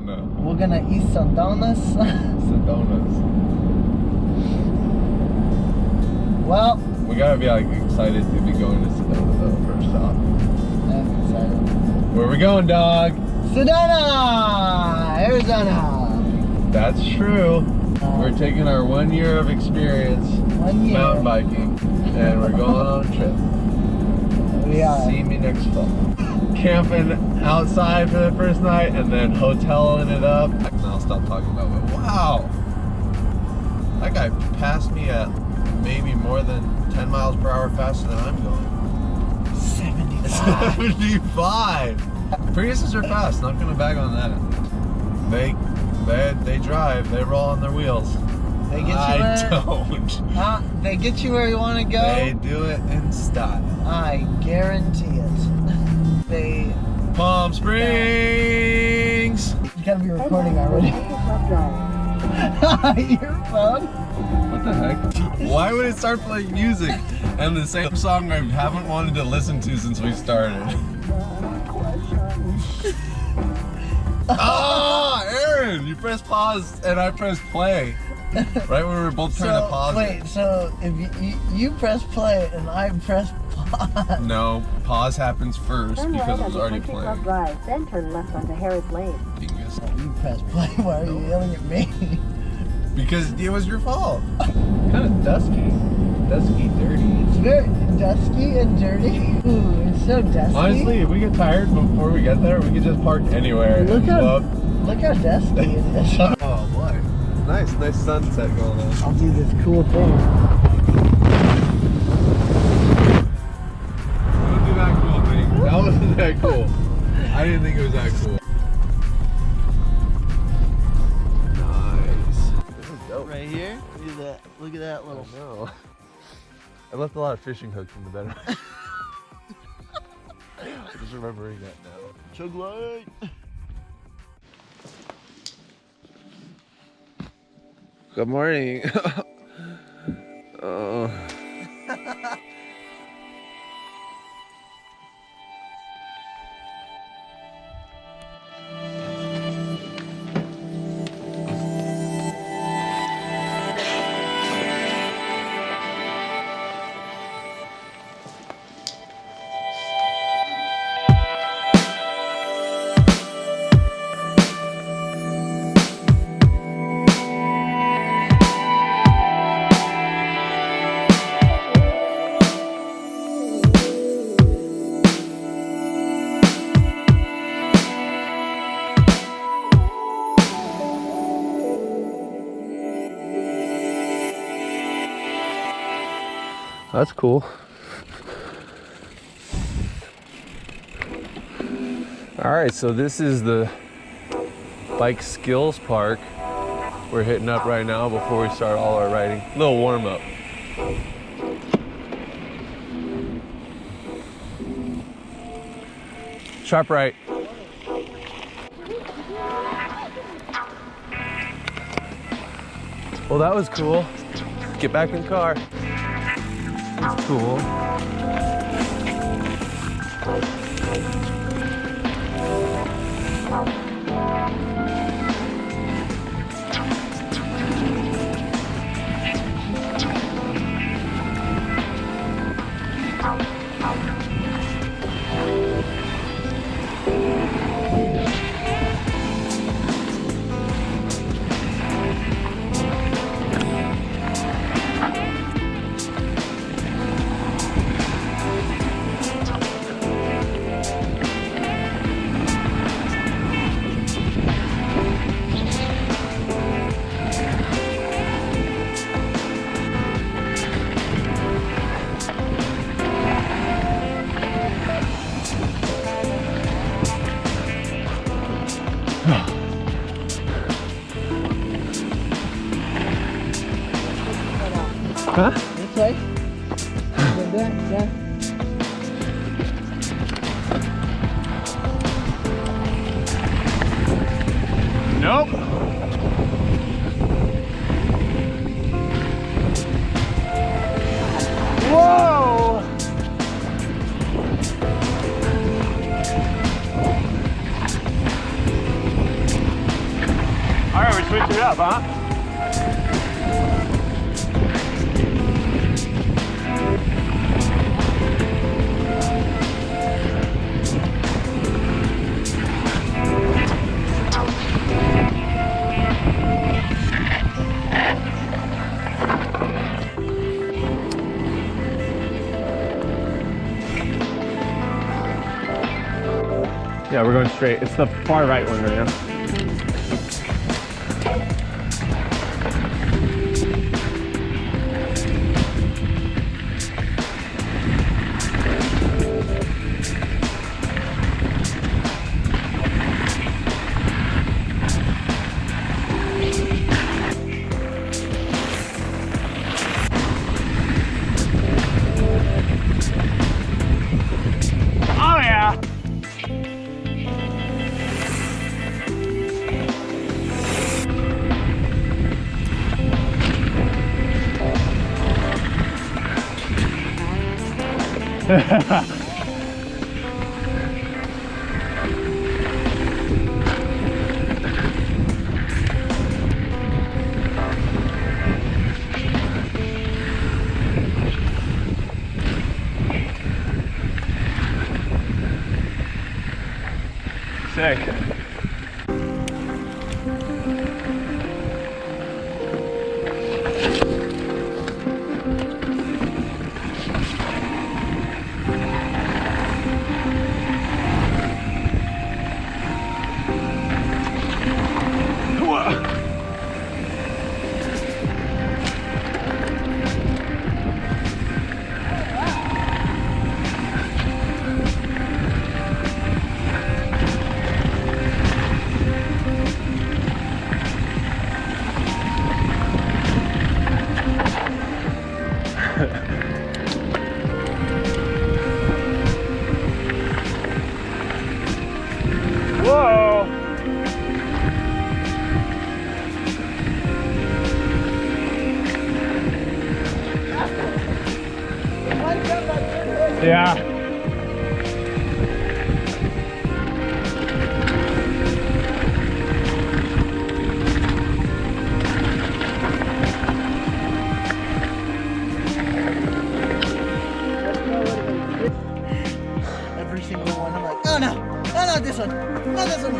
Sedona. We're gonna eat some donuts. Sedonas. Well, We gotta be like excited to be going to Sedona though, first off. I'm excited. Where we going, dog? Sedona, Arizona. That's true. We're taking our 1 year of experience 1 year. mountain biking, and we're going on a trip. We are. See me next fall. Camping outside for the first night, and then hoteling it up. I'll stop talking about it. Wow, that guy passed me at maybe more than 10 miles per hour faster than I'm going. 75. 75. Priuses are fast. Not gonna bag on that. They drive. They roll on their wheels. They get you I where, don't. They get you where you want to go. They do it in style. I guarantee it. They. Palm Springs. You gotta be recording already. Your phone. What the heck? Why would it start playing music and the same song I haven't wanted to listen to since we started? Ah, Aaron! You pressed pause and I pressed play. Right when we were both trying to pause wait, it. so if you press play and I press pause. No, pause happens first because it was already playing. Drive, then turn left onto Harris Lane. Dingus. You press play, why are you yelling at me? Because it was your fault. Kind of dusty. Dusty, dirty. It's very dusky and dirty. Ooh, it's so dusty. Honestly, if we get tired before we get there, we could just park anywhere. Look how dusty it is. Oh boy. Nice sunset going on. I'll do this cool thing. Don't do that cool thing. That wasn't that cool. I didn't think it was that cool. Nice. This is dope. Right here, look at that little. No. I left a lot of fishing hooks in the bedroom. I'm just remembering that now. Chug light. Good morning. Oh. That's cool. All right, so this is the bike skills park we're hitting up right now before we start all our riding. A little warm up. Sharp right. Well, that was cool. Get back in the car. That's cool. Huh? This way? Yeah. Nope. Whoa! Yeah, we're switching it up, huh? Yeah, we're going straight. It's the far right one right now. Oh yeah! Sick. Whoa! Yeah. Every single one. I'm like, oh no, no, not this one, not this one.